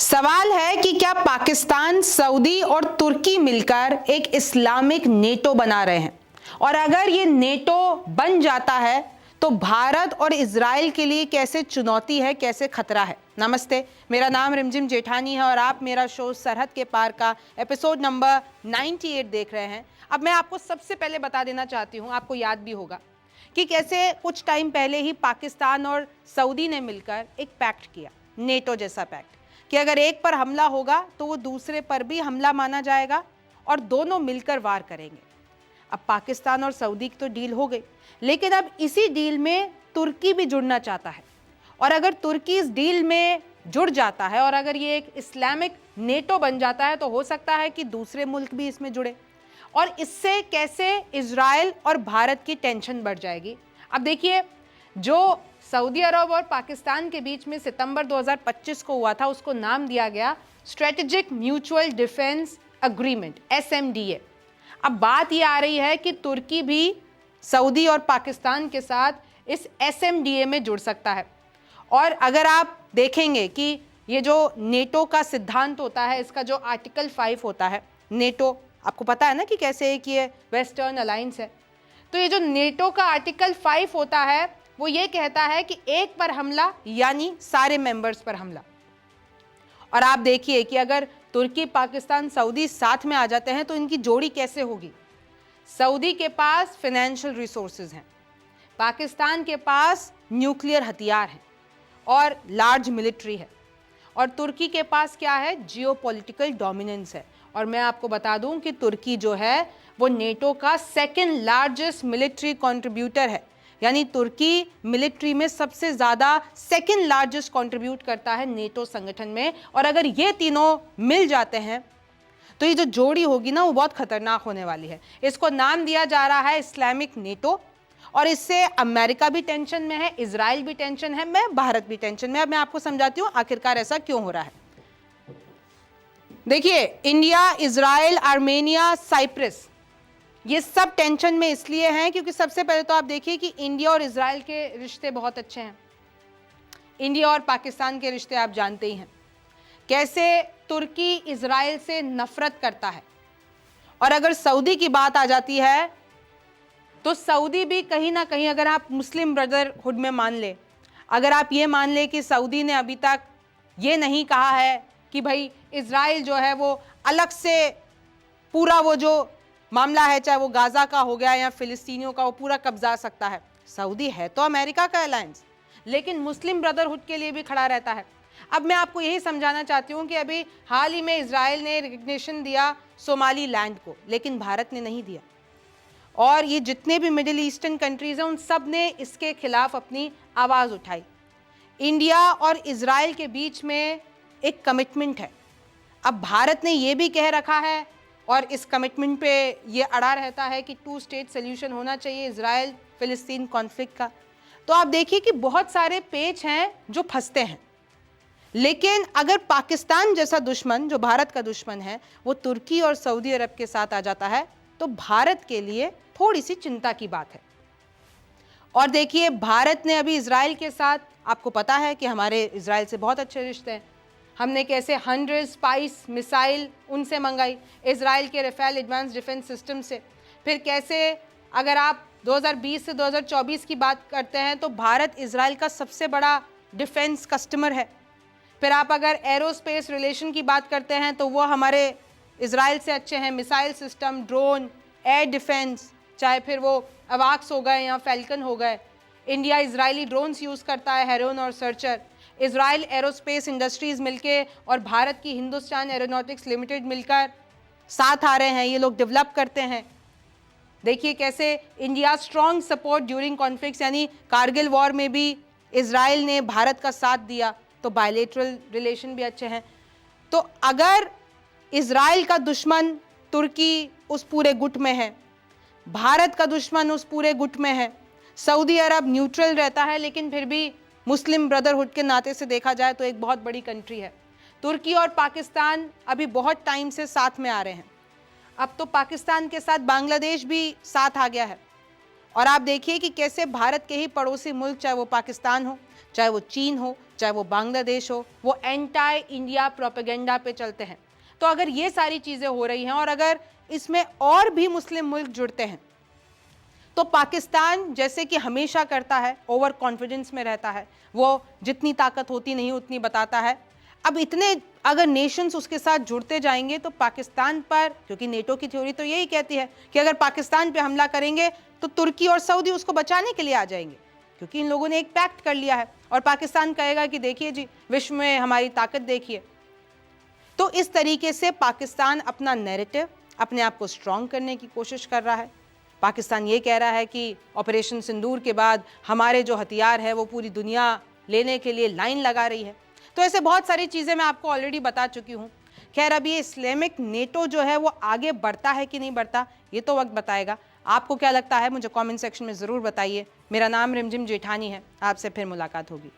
सवाल है कि क्या पाकिस्तान, सऊदी और तुर्की मिलकर एक इस्लामिक नेटो बना रहे हैं, और अगर ये नेटो बन जाता है तो भारत और इजराइल के लिए कैसे चुनौती है, कैसे खतरा है। नमस्ते, मेरा नाम रिमझिम जेठानी है और आप मेरा शो सरहद के पार का एपिसोड नंबर 98 देख रहे हैं। अब मैं आपको सबसे पहले बता देना चाहती हूँ, आपको याद भी होगा कि कैसे कुछ टाइम पहले ही पाकिस्तान और सऊदी ने मिलकर एक पैक्ट किया, नेटो जैसा पैक्ट, कि अगर एक पर हमला होगा तो वो दूसरे पर भी हमला माना जाएगा और दोनों मिलकर वार करेंगे। अब पाकिस्तान और सऊदी की तो डील हो गई, लेकिन अब इसी डील में तुर्की भी जुड़ना चाहता है, और अगर तुर्की इस डील में जुड़ जाता है और अगर ये एक इस्लामिक नेटो बन जाता है तो हो सकता है कि दूसरे मुल्क भी इसमें जुड़े, और इससे कैसे इजराइल और भारत की टेंशन बढ़ जाएगी। अब देखिए, जो सऊदी अरब और पाकिस्तान के बीच में सितंबर 2025 को हुआ था, उसको नाम दिया गया strategic mutual defence agreement, SMDA। अब बात ये आ रही है कि तुर्की भी सऊदी और पाकिस्तान के साथ इस SMDA में जुड़ सकता है। और अगर आप देखेंगे कि ये जो नेटो का सिद्धांत होता है, इसका जो आर्टिकल 5 होता है, नेटो आपको पता है ना कि कैसे एक ये वेस्टर्न अलायंस है, तो ये जो नेटो का आर्टिकल 5 होता है वो ये कहता है कि एक पर हमला यानी सारे मेंबर्स पर हमला। और आप देखिए कि अगर तुर्की, पाकिस्तान, सऊदी साथ में आ जाते हैं तो इनकी जोड़ी कैसे होगी। सऊदी के पास फाइनेंशियल रिसोर्सेज हैं, पाकिस्तान के पास न्यूक्लियर हथियार हैं और लार्ज मिलिट्री है, और तुर्की के पास क्या है, जियोपॉलिटिकल डोमिनेंस है। और मैं आपको बता दूं कि तुर्की जो है वो नेटो का सेकंड लार्जेस्ट मिलिट्री कंट्रीब्यूटर है, यानी तुर्की मिलिट्री में सबसे ज़्यादा सेकंड लार्जेस्ट कंट्रीब्यूट करता है नेटो संगठन में। और अगर ये तीनों मिल जाते हैं तो ये जो जोड़ी होगी ना, वो बहुत खतरनाक होने वाली है। इसको नाम दिया जा रहा है इस्लामिक नेटो, और इससे अमेरिका भी टेंशन में है, इजराइल भी टेंशन है, भारत भी टेंशन में। अब मैं आपको समझाती हूँ आखिरकार ऐसा क्यों हो रहा है। देखिए, इंडिया, इजराइल, आर्मेनिया, साइप्रस, ये सब टेंशन में इसलिए हैं क्योंकि सबसे पहले तो आप देखिए कि इंडिया और इजराइल के रिश्ते बहुत अच्छे हैं। इंडिया और पाकिस्तान के रिश्ते आप जानते ही हैं, कैसे तुर्की इजराइल से नफरत करता है। और अगर सऊदी की बात आ जाती है तो सऊदी भी कहीं ना कहीं, अगर आप मुस्लिम ब्रदरहुड में मान ले, अगर आप ये मान ले कि सऊदी ने अभी तक ये नहीं कहा है कि भाई इजराइल जो है वो अलग से पूरा वो जो मामला है, चाहे वो गाजा का हो गया या फिलिस्तीनियों का, वो पूरा कब्जा सकता है। सऊदी है तो अमेरिका का अलायंस, लेकिन मुस्लिम ब्रदरहुड के लिए भी खड़ा रहता है। अब मैं आपको यही समझाना चाहती हूँ कि अभी हाल ही में इजराइल ने रिकग्निशन दिया सोमाली लैंड को, लेकिन भारत ने नहीं दिया। और ये जितने भी मिडिल ईस्टर्न कंट्रीज हैं उन सब ने इसके खिलाफ अपनी आवाज़ उठाई। इंडिया और इजराइल के बीच में एक कमिटमेंट है। अब भारत ने ये भी कह रखा है और इस कमिटमेंट पे ये अड़ा रहता है कि 2 स्टेट सोल्यूशन होना चाहिए इजराइल फिलिस्तीन कॉन्फ्लिक्ट का। तो आप देखिए कि बहुत सारे पेच हैं जो फंसते हैं, लेकिन अगर पाकिस्तान जैसा दुश्मन, जो भारत का दुश्मन है, वो तुर्की और सऊदी अरब के साथ आ जाता है तो भारत के लिए थोड़ी सी चिंता की बात है। और देखिए, भारत ने अभी इजराइल के साथ, आपको पता है कि हमारे इजराइल से बहुत अच्छे रिश्ते हैं, हमने कैसे 100 स्पाइस मिसाइल उनसे मंगाई, इजराइल के राफेल एडवांस डिफेंस सिस्टम से। फिर कैसे अगर आप 2020 से 2024 की बात करते हैं तो भारत इजराइल का सबसे बड़ा डिफेंस कस्टमर है। फिर आप अगर एरोस्पेस रिलेशन की बात करते हैं तो वो हमारे इजराइल से अच्छे हैं, missile system, drone, air defence, चाहे फिर वो अवाक्स हो गए या फैल्कन हो गए। इंडिया इजरायली ड्रोन्स यूज़ करता है, हेरोन और सर्चर। इजराइल एरोस्पेस इंडस्ट्रीज मिलके और भारत की हिंदुस्तान एरोनॉटिक्स लिमिटेड मिलकर साथ आ रहे हैं, ये लोग डेवलप करते हैं। देखिए कैसे India strong support during conflicts, यानी कारगिल वॉर में भी इजराइल ने भारत का साथ दिया, तो बायलेटरल रिलेशन भी अच्छे हैं। तो अगर इजराइल का दुश्मन तुर्की उस पूरे गुट में है, भारत का दुश्मन उस पूरे गुट में है, सऊदी अरब न्यूट्रल रहता है लेकिन फिर भी मुस्लिम ब्रदरहुड के नाते से देखा जाए तो एक बहुत बड़ी कंट्री है। तुर्की और पाकिस्तान अभी बहुत टाइम से साथ में आ रहे हैं, अब तो पाकिस्तान के साथ बांग्लादेश भी साथ आ गया है। और आप देखिए कि कैसे भारत के ही पड़ोसी मुल्क, चाहे वो पाकिस्तान हो, चाहे वो चीन हो, चाहे वो बांग्लादेश हो, वो एंटी इंडिया प्रोपेगेंडा पे चलते हैं। तो अगर ये सारी चीज़ें हो रही हैं और अगर इसमें और भी मुस्लिम मुल्क जुड़ते हैं, तो पाकिस्तान जैसे कि हमेशा करता है, ओवर कॉन्फिडेंस में रहता है, वो जितनी ताकत होती नहीं उतनी बताता है। अब इतने अगर नेशंस उसके साथ जुड़ते जाएंगे तो पाकिस्तान पर, क्योंकि नेटो की थ्योरी तो यही कहती है कि अगर पाकिस्तान पे हमला करेंगे तो तुर्की और सऊदी उसको बचाने के लिए आ जाएंगे, क्योंकि इन लोगों ने एक पैक्ट कर लिया है। और पाकिस्तान कहेगा कि देखिए जी, विश्व में हमारी ताकत देखिए। तो इस तरीके से पाकिस्तान अपना नैरेटिव, अपने आप को स्ट्रॉन्ग करने की कोशिश कर रहा है। पाकिस्तान ये कह रहा है कि ऑपरेशन सिंदूर के बाद हमारे जो हथियार है वो पूरी दुनिया लेने के लिए लाइन लगा रही है। तो ऐसे बहुत सारी चीज़ें मैं आपको ऑलरेडी बता चुकी हूँ। खैर, अब ये इस्लामिक नेटो जो है वो आगे बढ़ता है कि नहीं बढ़ता, ये तो वक्त बताएगा। आपको क्या लगता है मुझे कमेंट सेक्शन में ज़रूर बताइए। मेरा नाम रिमझिम जेठानी है। आपसे फिर मुलाकात होगी।